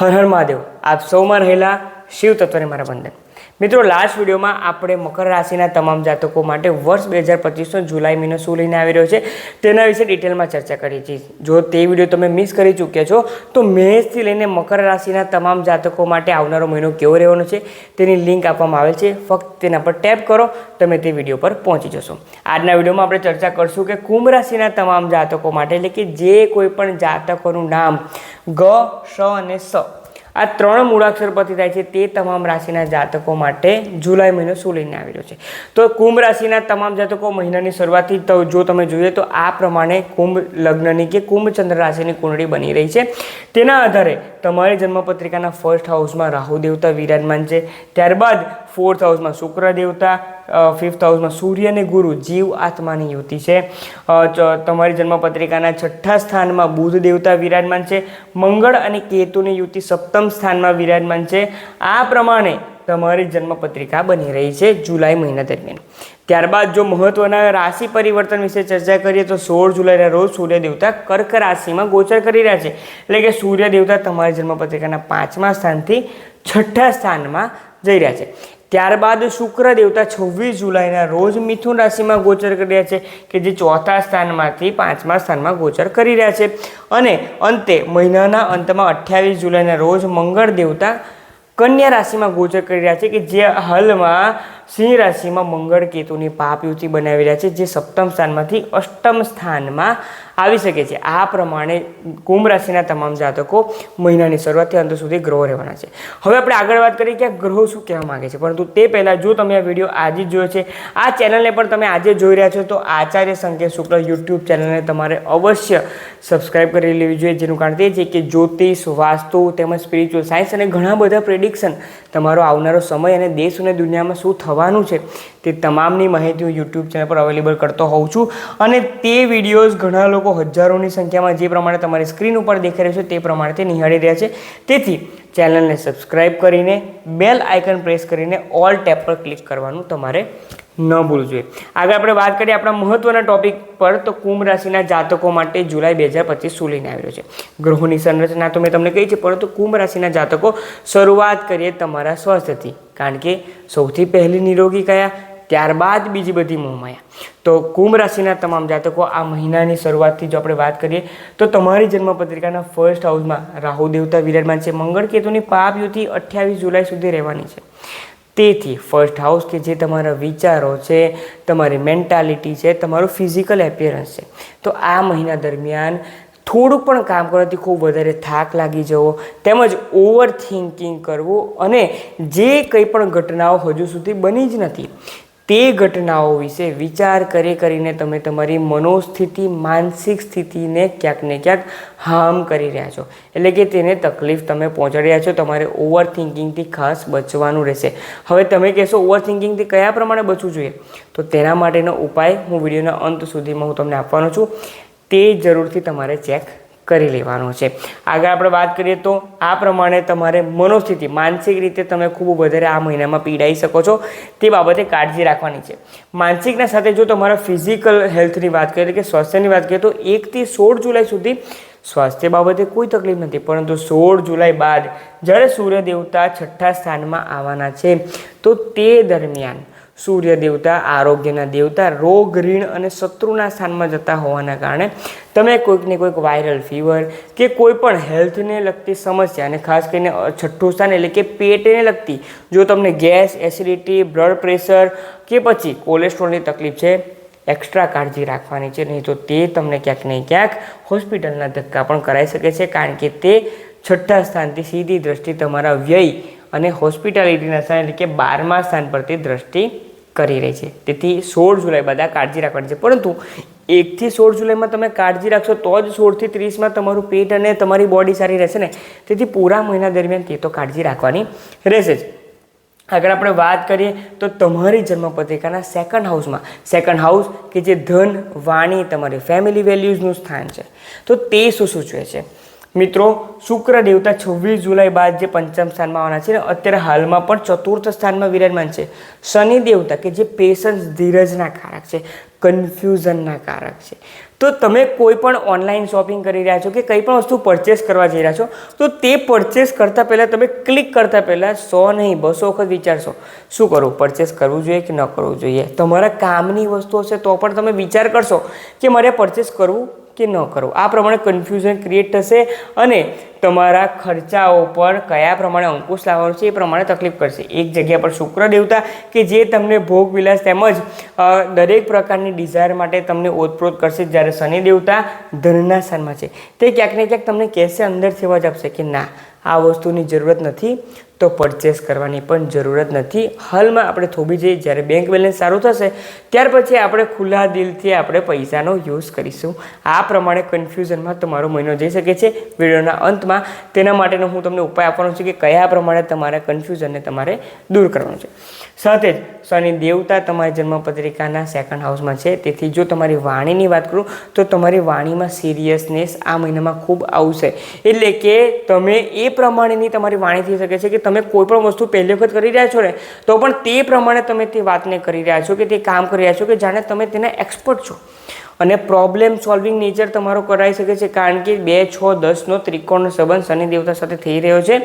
હર હર મહાદેવ। આપ સૌમાં રહેલા શિવ તત્વને મારા વંદન। મિત્રો, લાસ્ટ વિડીયોમાં આપણે મકર રાશિના તમામ જાતકો માટે વર્ષ 2025નો જુલાઈ મહિનો શું લઈને આવી રહ્યો છે તેના વિશે ડિટેલમાં ચર્ચા કરી છે। જો તે વિડીયો તમે મિસ કરી ચૂક્યા છો તો મેષથી લઈને મકર રાશિના તમામ જાતકો માટે આવનારો મહિનો કેવો રહેવાનો છે તેની લિંક આપવામાં આવેલ છે। ફક્ત તેના પર ટેપ કરો, તમે તે વિડીયો પર પહોંચી જશો। આજના વિડીયોમાં આપણે ચર્ચા કરશું કે કુંભ રાશિના તમામ જાતકો માટે, એટલે કે જે કોઈ પણ જાતકોનું નામ ગ, શ અને સ આ ત્રણ મૂળાક્ષર પરથી થાય છે તે તમામ રાશિના જાતકો માટે જુલાઈ મહિનો શું લઈને આવી રહ્યો છે। તો કુંભ રાશિના તમામ જાતકો મહિનાની શરૂઆતથી તો જો તમે જોઈએ તો આ પ્રમાણે કુંભ લગ્નની કે કુંભ ચંદ્ર રાશિની કુંડળી બની રહી છે। તેના આધારે તમારી જન્મપત્રિકાના ફર્સ્ટ હાઉસમાં રાહુ દેવતા વિરાજમાન છે, ત્યારબાદ ફોર્થ હાઉસમાં શુક્ર દેવતા, ફિફ્થ હાઉસમાં સૂર્ય અને ગુરુ જીવ આત્માની યુતિ છે। તમારી જન્મપત્રિકાના છઠ્ઠા સ્થાનમાં બુધ દેવતા વિરાજમાન છે, મંગળ અને કેતુની યુતિ સપ્તમ સ્થાનમાં વિરાજમાન છે। આ પ્રમાણે તમારી જન્મપત્રિકા બની રહી છે જુલાઈ મહિના દરમિયાન। ત્યારબાદ જો મહત્વના રાશિ પરિવર્તન વિશે ચર્ચા કરીએ તો 16 જુલાઈના રોજ સૂર્ય દેવતા કર્ક રાશિમાં ગોચર કરી રહ્યા છે, એટલે કે સૂર્ય દેવતા તમારી જન્મપત્રિકાના 5મા સ્થાનથી 6ઠ્ઠા સ્થાનમાં જઈ રહ્યા છે। ત્યારબાદ શુક્ર દેવતા 26 જુલાઈના રોજ મિથુન રાશિમાં ગોચર કરી રહ્યા છે, કે જે 4થા સ્થાનમાંથી 5મા સ્થાનમાં ગોચર કરી રહ્યા છે। અને અંતે મહિનાના અંતમાં 28 જુલાઈના રોજ મંગળ દેવતા કન્યા રાશિમાં ગોચર કરી રહ્યા છે, કે જે હાલમાં સિંહ રાશિમાં મંગળ કેતુની પાપ યુતિ બનાવી રહ્યા છે, જે સપ્તમ સ્થાનમાંથી અષ્ટમ સ્થાનમાં આવી શકે છે। આ પ્રમાણે કુંભ રાશિના તમામ જાતકો મહિનાની શરૂઆતથી અંત સુધી ગ્રહો રહેવાના છે। હવે આપણે આગળ વાત કરીએ કે આ ગ્રહો શું કહેવા માંગે છે, પરંતુ તે પહેલાં જો તમે આ વિડીયો આજે જ જોયો છે, આ ચેનલને પણ તમે આજે જોઈ રહ્યા છો, તો આચાર્ય સંકેત શુક્લ યુટ્યુબ ચેનલને તમારે અવશ્ય સબસ્ક્રાઈબ કરી લેવી જોઈએ। જેનું કારણ તે છે કે જ્યોતિષ, વાસ્તુ તેમજ સ્પિરિચ્યુઅલ સાયન્સ અને ઘણા બધા પ્રેડિક્શન, તમારો આવનારો સમય અને દેશ અને દુનિયામાં શું થવાનું છે તે તમામની માહિતી હું યુટ્યુબ ચેનલ પર અવેલેબલ કરતો હોઉં છું। અને તે વિડીયોઝ ઘણા લોકો હજારોની સંખ્યામાં જે પ્રમાણે તમારી સ્ક્રીન ઉપર દેખાઈ રહ્યું છે તે પ્રમાણે તે નિહાળી રહ્યા છે। તેથી ચેનલને સબસ્ક્રાઈબ કરીને બેલ આઇકન પ્રેસ કરીને ઓલ ટેપ પર ક્લિક કરવાનું તમારે ન ભૂલવું જોઈએ। આગળ આપણે વાત કરીએ આપણા મહત્વના ટોપિક પર, તો કુંભ રાશિના જાતકો માટે જુલાઈ 2025 શું લઈને આવી રહ્યો છે। ગ્રહોની સંરચના તો મેં તમને કહી છે, પરંતુ કુંભ રાશિના જાતકો શરૂઆત કરીએ તમારા સ્વાસ્થ્યથી, કારણ કે સૌથી પહેલી નિરોગી કયા, ત્યારબાદ બીજી બધી મોહમાયા। તો કુંભ રાશિના તમામ જાતકો આ મહિનાની શરૂઆતથી જો આપણે વાત કરીએ તો તમારી જન્મપત્રિકાના ફર્સ્ટ હાઉસમાં રાહુ દેવતા વિરાજમાન છે, મંગળ કેતુની પાપ યુતિ 28 જુલાઈ સુધી રહેવાની છે। તેથી ફર્સ્ટ હાઉસ કે જે તમારા વિચારો છે, તમારી મેન્ટાલિટી છે, તમારું ફિઝિકલ એપિયરન્સ છે, તો આ મહિના દરમિયાન થોડુંક પણ કામ કરવાથી ખૂબ વધારે થાક લાગી જવો, તેમજ ઓવર થિંકિંગ કરવું, અને જે કંઈ પણ ઘટનાઓ હજુ સુધી બની જ નથી તે ઘટનાઓ વિશે વિચાર કરીને તમે તમારી મનોસ્થિતિ, માનસિક સ્થિતિને ક્યાંક ને ક્યાંક હાર્મ કરી રહ્યા છો, એટલે કે તેને તકલીફ તમે પહોંચાડી રહ્યા છો। તમારે ઓવર થિંકિંગથી ખાસ બચવાનું રહેશે। હવે તમે કહેશો ઓવર થિંકિંગથી કયા પ્રમાણે બચવું જોઈએ, તો તેના માટેનો ઉપાય હું વિડીયોના અંત સુધીમાં હું તમને આપવાનો છું, તે જરૂરથી તમારે ચેક કરી લેવાનો છે। આગળ આપણે વાત કરીએ તો આ પ્રમાણે તમારે મનોસ્થિતિ, માનસિક રીતે તમે ખૂબ વધારે આ મહિનામાં પીડાઈ શકો છો, તે બાબતે કાળજી રાખવાની છે। માનસિકના સાથે જો તમારા ફિઝિકલ હેલ્થની વાત કરીએ કે સ્વાસ્થ્યની વાત કરીએ તો 1 થી 16 જુલાઈ સુધી સ્વાસ્થ્ય બાબતે કોઈ તકલીફ નથી, પરંતુ 16 જુલાઈ બાદ જ્યારે સૂર્ય દેવતા 6ઠ્ઠા સ્થાનમાં આવવાના છે, તો તે દરમિયાન સૂર્ય દેવતા આરોગ્યના દેવતા રોગ, ઋણ અને શત્રુના સ્થાનમાં જતા હોવાના કારણે તમે કોઈકને કોઈક વાયરલ ફીવર કે કોઈ પણ હેલ્થને લગતી સમસ્યા, અને ખાસ કરીને 6ઠ્ઠું સ્થાન એટલે કે પેટને લગતી, જો તમને ગેસ, એસિડિટી, બ્લડ પ્રેશર કે પછી કોલેસ્ટ્રોલની તકલીફ છે, એક્સ્ટ્રા કાળજી રાખવાની છે, નહીં તો તે તમને ક્યાંક ને ક્યાંક હોસ્પિટલના ધક્કા પણ કરાવી શકે છે, કારણ કે તે 6ઠ્ઠા સ્થાનથી સીધી દ્રષ્ટિ તમારા વ્યય અને હોસ્પિટાલિટીના સ્થાન એટલે કે 12મા સ્થાન પરથી દ્રષ્ટિ કરી રહી છે। તેથી 16 જુલાઈ બાદ આ કાળજી રાખવાની છે, પરંતુ 1 થી 16 જુલાઈમાં તમે કાળજી રાખશો તો જ 16 થી 30માં તમારું પેટ અને તમારી બોડી સારી રહેશે ને। તેથી પૂરા મહિના દરમિયાન તે તો કાળજી રાખવાની રહેશે જ। આગળ આપણે વાત કરીએ તો તમારી જન્મપત્રિકાના સેકન્ડ હાઉસ કે જે ધન, વાણી, તમારી ફેમિલી વેલ્યુઝનું સ્થાન છે, તો તે શું સૂચવે છે? મિત્રો શુક્ર દેવતા 26 જુલાઈ બાદ જે પંચમ સ્થાનમાં આવવાના છે ને અત્યારે હાલમાં પણ ચતુર્થ સ્થાનમાં વિરાજમાન છે. શનિ દેવતા કે જે પેશન્સ ધીરજના કારક છે, કન્ફ્યુઝનના કારક છે. તો તમે કોઈ પણ ઓનલાઈન શોપિંગ કરી રહ્યા છો કે કંઈ પણ વસ્તુ પરચેસ કરવા જઈ રહ્યા છો તો તે પરચેસ કરતાં પહેલાં તમે ક્લિક કરતાં પહેલાં 100 નહીં 200 વખત વિચારશો શું કરવું, પરચેસ કરવું જોઈએ કે ન કરવું જોઈએ. તમારા કામની વસ્તુ હશે તો પણ તમે વિચાર કરશો કે મારે પરચેસ કરવું કે ન કરવું. આ પ્રમાણે કન્ફ્યુઝન ક્રિએટ થશે અને તમારા ખર્ચાઓ પર કયા પ્રમાણે અંકુશ લાવવાનો છે એ પ્રમાણે તકલીફ કરશે. એક જગ્યા પર શુક્ર દેવતા કે જે તમને ભોગ વિલાસ તેમજ દરેક પ્રકારની ડિઝાયર માટે તમને ઓતપ્રોત કરશે, જ્યારે શનિ દેવતા ધનના સ્થાનમાં છે તે ક્યાંક ને ક્યાંક તમને કહેશે, અંદરથી અવાજ આપશે કે ના આ વસ્તુની જરૂરત નથી તો પરચેસ કરવાની પણ જરૂરત નથી. હાલમાં આપણે થોભી જઈએ, જ્યારે બેંક બેલેન્સ સારું થશે ત્યાર પછી આપણે ખુલ્લા દિલથી આપણે પૈસાનો યુઝ કરીશું. આ પ્રમાણે કન્ફ્યુઝનમાં તમારો મહિનો જઈ શકે છે. વિડીયોના અંતમાં તેના માટેનો હું તમને ઉપાય આપવાનો છું કે કયા પ્રમાણે તમારા કન્ફ્યુઝનને તમારે દૂર કરવાનું છે. સાથે જ શનિ દેવતા તમારી જન્મપત્રિકાના સેકન્ડ હાઉસમાં છે, તેથી જો તમારી વાણીની વાત કરું તો તમારી વાણીમાં સિરિયસનેસ આ મહિનામાં ખૂબ આવશે. એટલે કે તમે એ પ્રમાણેની તમારી વાણી થઈ શકે છે કે તમે કોઈ પણ વસ્તુ પહેલી વખત કરી રહ્યા છો ને તો પણ તે પ્રમાણે તમે તે વાતને કરી રહ્યા છો કે તે કામ કરી રહ્યા છો કે જાણે તમે તેના એક્સપર્ટ છો. અને પ્રોબ્લેમ સોલ્વિંગ નેચર તમારો કરાવી શકે છે, કારણ કે 2, 6, 10નો ત્રિકોણનો સંબંધ શનિ દેવતા સાથે થઈ રહ્યો છે.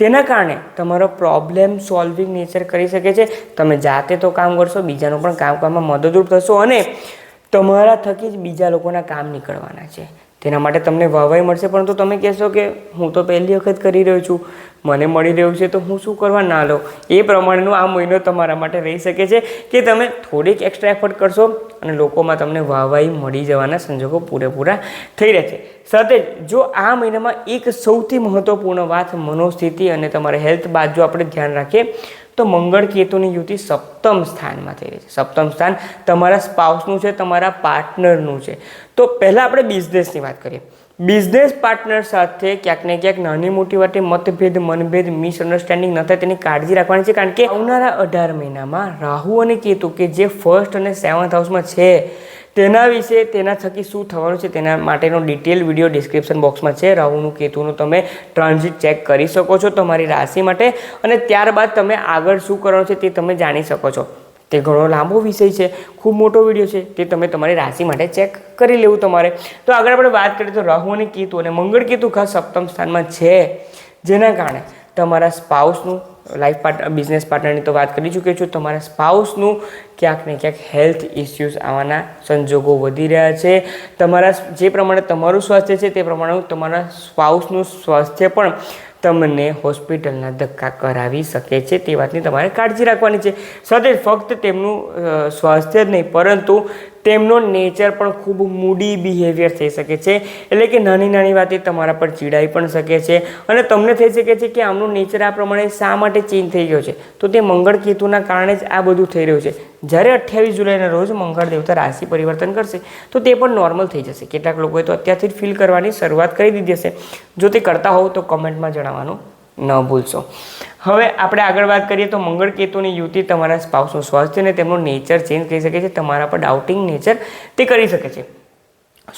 તેના કારણે તમારો પ્રોબ્લેમ સોલ્વિંગ નેચર કરી શકે છે. તમે જાતે તો કામ કરશો, બીજાનું પણ કામ કરવામાં મદદરૂપ થશો અને તમારા થકી જ બીજા લોકોના કામ નીકળવાના છે. તેના માટે તમને વાહવાઈ મળશે, પરંતુ તમે કહેશો કે હું તો પહેલી વખત કરી રહ્યો છું, મને મળી રહ્યું છે તો હું શું કરવા ના લો. એ પ્રમાણેનો આ મહિનો તમારા માટે રહી શકે છે કે તમે થોડીક એક્સ્ટ્રા એફર્ટ કરશો અને લોકોમાં તમને વાહવાઈ મળી જવાના સંજોગો પૂરેપૂરા થઈ રહે છે. સાથે જો આ મહિનામાં એક સૌથી મહત્વપૂર્ણ વાત મનોસ્થિતિ અને તમારા હેલ્થ બાદ જો આપણે ધ્યાન રાખીએ તો મંગળ કેતુની યુતિ સપ્તમ સ્થાનમાં થઈ રહી છે. સપ્તમ સ્થાન તમારા સ્પાઉસનું છે, તમારા પાર્ટનરનું છે. તો પહેલાં આપણે બિઝનેસની વાત કરીએ. બિઝનેસ પાર્ટનર સાથે ક્યાંક ને ક્યાંક નાની મોટી વાતે મતભેદ, મનભેદ, મિસઅન્ડરસ્ટેન્ડિંગ ન થાય તેની કાળજી રાખવાની છે, કારણ કે આવનારા 18 મહિનામાં રાહુ અને કેતુ કે જે 1st અને 7th હાઉસમાં છે તેના વિશે તેના થકી શું થવાનું છે તેના માટેનો ડિટેલ વિડીયો ડિસ્ક્રિપ્શન બોક્સમાં છે. રાહુનું કેતુનું તમે ટ્રાન્ઝિટ ચેક કરી શકો છો તમારી રાશિ માટે, અને ત્યારબાદ તમે આગળ શું કરવાનું છે તે તમે જાણી શકો છો. તે ઘણો લાંબો વિષય છે, ખૂબ મોટો વિડીયો છે, તે તમે તમારી રાશિ માટે ચેક કરી લેવું તમારે. તો આગળ આપણે વાત કરીએ તો રાહુ અને કેતુ અને મંગળ કેતુ ખાસ સપ્તમ સ્થાનમાં છે, જેના કારણે તમારા સ્પાઉસનું લાઈફ પાર્ટનર, બિઝનેસ પાર્ટનરની તો વાત કરી ચૂક્યો છું, તમારા સ્પાઉસનું ક્યાંક ને ક્યાંક હેલ્થ ઇસ્યુઝ આવવાના સંજોગો વધી રહ્યા છે. તમારા જે પ્રમાણે તમારું સ્વાસ્થ્ય છે તે પ્રમાણે તમારા સ્પાઉસનું સ્વાસ્થ્ય પણ તમને હોસ્પિટલના ધક્કા કરાવી શકે છે. તે વાતની તમારે કાળજી રાખવાની છે. સાથે ફક્ત તેમનું સ્વાસ્થ્ય જ નહીં પરંતુ તેમનો નેચર પણ ખૂબ મૂડી બિહેવિયર થઈ શકે છે. એટલે કે નાની નાની વાતે તમારા પર ચીડાઈ પણ શકે છે અને તમને થઈ શકે છે કે આમનું નેચર આ પ્રમાણે શા માટે ચેન્જ થઈ ગયો છે. તો તે મંગળ કેતુના કારણે જ આ બધું થઈ રહ્યું છે. જ્યારે 28 જુલાઈના રોજ મંગળ દેવતા રાશિ પરિવર્તન કરશે તો તે પણ નોર્મલ થઈ જશે. કેટલાક લોકોએ તો અત્યારથી જ ફીલ કરવાની શરૂઆત કરી દીધી હશે. જો તે કરતા હોવ તો કમેન્ટમાં જણાવવાનું ન ભૂલશો. હવે આપણે આગળ વાત કરીએ તો મંગળ કેતુની યુતિ તમારા સ્પાઉસનું સ્વાસ્થ્ય અને તેમનું નેચર ચેન્જ કરી શકે છે. તમારા પર ડાઉટિંગ નેચર તે કરી શકે છે.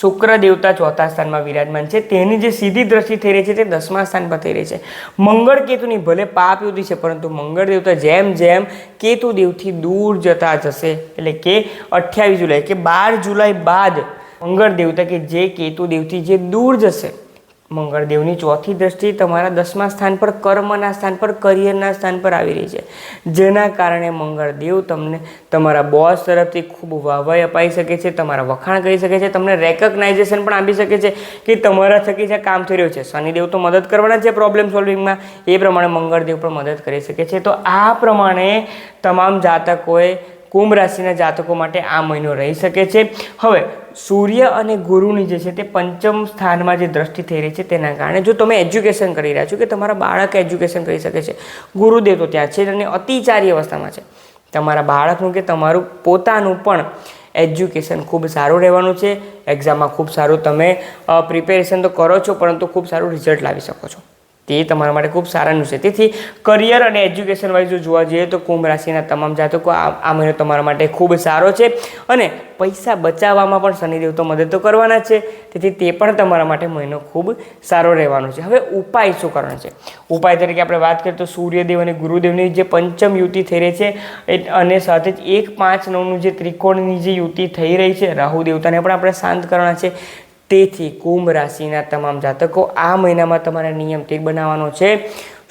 શુક્ર દેવતા 4થા સ્થાનમાં વિરાજમાન છે, તેની જે સીધી દ્રષ્ટિ થઈ રહી છે તે 10મા સ્થાન પર થઈ રહી છે. મંગળ કેતુની ભલે પાપ યુતિ છે, પરંતુ મંગળ દેવતા જેમ જેમ કેતુ દેવથી દૂર જતા જશે, એટલે કે 28 જુલાઈ કે 12 જુલાઈ બાદ મંગળ દેવતા કે જે કેતુ દેવથી જે દૂર જશે, મંગળ દેવની 4થી દ્રષ્ટિ તમારા 10મા સ્થાન પર, કર્મના સ્થાન પર, કરિયરના સ્થાન પર આવી રહી છે, જેના કારણે મંગળ દેવ તમને તમારા બોસ તરફથી ખૂબ વાહવાઈ અપાઈ શકે છે, તમારા વખાણ કરી શકે છે, તમને રેકગ્નાઇઝેશન પણ આપી શકે છે કે તમારા થકી જે કામ થઈ રહ્યું છે. શનિદેવ તો મદદ કરવાના છે પ્રોબ્લેમ સોલ્વિંગમાં, એ પ્રમાણે મંગળ દેવ પણ મદદ કરી શકે છે. તો આ પ્રમાણે તમામ જાતકોએ, કુંભ રાશિના જાતકો માટે આ મહિનો રહી શકે છે. હવે સૂર્ય અને ગુરુની જે છે તે 5મ સ્થાનમાં જે દ્રષ્ટિ થઈ રહી છે તેના કારણે જો તમે એજ્યુકેશન કરી રહ્યા છો કે તમારા બાળક એજ્યુકેશન કરી શકે છે, ગુરુદેવ તો ત્યાં છે અને અતિચારી અવસ્થામાં છે. તમારા બાળકનું કે તમારું પોતાનું પણ એજ્યુકેશન ખૂબ સારું રહેવાનું છે. એક્ઝામમાં ખૂબ સારું તમે પ્રિપેરેશન તો કરો છો, પરંતુ ખૂબ સારું રિઝલ્ટ લાવી શકો છો. તે તમારા માટે ખૂબ સારાનું છે. તેથી કરિયર અને એજ્યુકેશન વાઇઝ જો જોવા જઈએ તો કુંભ રાશિના તમામ જાતકો આ મહિનો તમારા માટે ખૂબ સારો છે. અને પૈસા બચાવવામાં પણ શનિદેવ તો મદદ તો કરવાના છે. તેથી તે પણ તમારા માટે મહિનો ખૂબ સારો રહેવાનો છે. હવે ઉપાય શું કરવાનો છે? ઉપાય તરીકે આપણે વાત કરીએ તો સૂર્યદેવ અને ગુરુદેવની જે પંચમ યુતિ થઈ રહી છે અને સાથે જ 1, 5, 9નું જે ત્રિકોણની જે યુતિ થઈ રહી છે, રાહુ દેવતાને પણ આપણે શાંત કરવાના છે. તેથી કુંભ રાશિના તમામ જાતકો આ મહિનામાં તમારે નિયમ તે બનાવવાનો છે.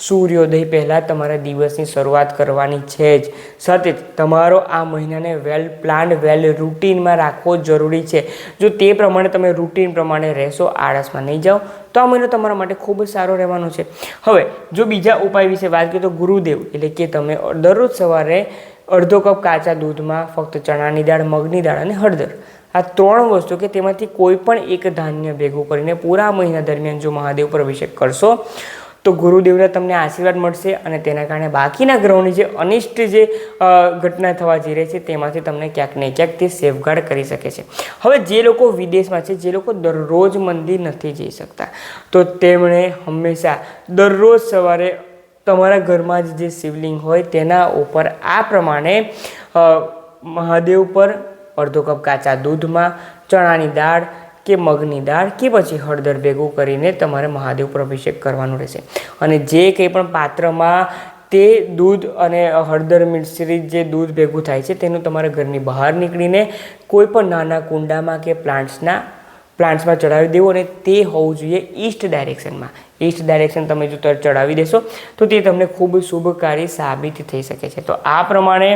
સૂર્યોદય પહેલાં તમારે દિવસની શરૂઆત કરવાની છે જ. સાથે જ તમારો આ મહિનાને વેલ પ્લાન્ડ વેલ રૂટીનમાં રાખવો જરૂરી છે. જો તે પ્રમાણે તમે રૂટીન પ્રમાણે રહેશો, આળસમાં નહીં જાઓ, તો આ મહિનો તમારા માટે ખૂબ જ સારો રહેવાનો છે. હવે જો બીજા ઉપાય વિશે વાત કરીએ તો ગુરુદેવ એટલે કે તમે દરરોજ સવારે અડધો કપ કાચા દૂધમાં ફક્ત ચણાની દાળ, મગની દાળ અને હળદર, આ 3 વસ્તુ કે તેમાંથી કોઈ પણ એક ધાન્ય ભેગું કરીને પૂરા મહિના દરમિયાન જો મહાદેવ પર અભિષેક કરશો તો ગુરુદેવના તમને આશીર્વાદ મળશે અને તેના કારણે બાકીના ગ્રહોની જે અનિષ્ટ જે ઘટના થવા જઈ રહી છે તેમાંથી તમને ક્યાંક ને ક્યાંક તે સેફગાર્ડ કરી શકે છે. હવે જે લોકો વિદેશમાં છે, જે લોકો દરરોજ મંદિર નથી જઈ શકતા, તો તેમણે હંમેશા દરરોજ સવારે તમારા ઘરમાં જે શિવલિંગ હોય તેના ઉપર આ પ્રમાણે મહાદેવ પર અડધો કપ કાચા દૂધમાં ચણાની દાળ કે મગની દાળ કે પછી હળદર ભેગું કરીને તમારે મહાદેવ પર અભિષેક કરવાનો રહેશે. અને જે કંઈ પણ પાત્રમાં તે દૂધ અને હળદર મિશ્રિત જે દૂધ ભેગું થાય છે તેનું તમારે ઘરની બહાર નીકળીને કોઈ પણ નાના કુંડામાં કે પ્લાન્ટ્સમાં ચડાવી દેવું. અને તે હોવું જોઈએ ઈસ્ટ ડાયરેક્શનમાં. ઈસ્ટ ડાયરેક્શન તમે જો ચડાવી દેશો તો તે તમને ખૂબ શુભકારી સાબિત થઈ શકે છે. તો આ પ્રમાણે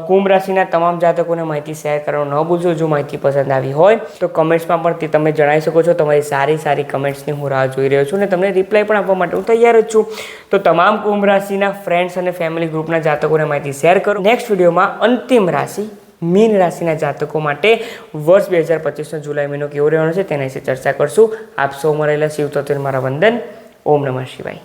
કુંભ રાશિના તમામ જાતકોને માહિતી શેર કરવાનું ન ભૂલશો. જો માહિતી પસંદ આવી હોય તો કમેન્ટ્સમાં પણ તે તમે જણાવી શકો છો. તમારી સારી કમેન્ટ્સની હું રાહ જોઈ રહ્યો છું અને તમને રિપ્લાય પણ આપવા માટે હું તૈયાર જ છું. તો તમામ કુંભ રાશિના ફ્રેન્ડ્સ અને ફેમિલી ગ્રુપના જાતકોને માહિતી શેર કરો. નેક્સ્ટ વિડીયોમાં અંતિમ રાશિ મીન રાશિના જાતકો માટે વર્ષ 2025નો જુલાઈ મહિનો કેવો રહેવાનો છે તેના વિશે ચર્ચા કરશું. આપ સૌમાં રહેલા શિવ તત્વને મારા વંદન. ઓમ નમઃ શિવાય.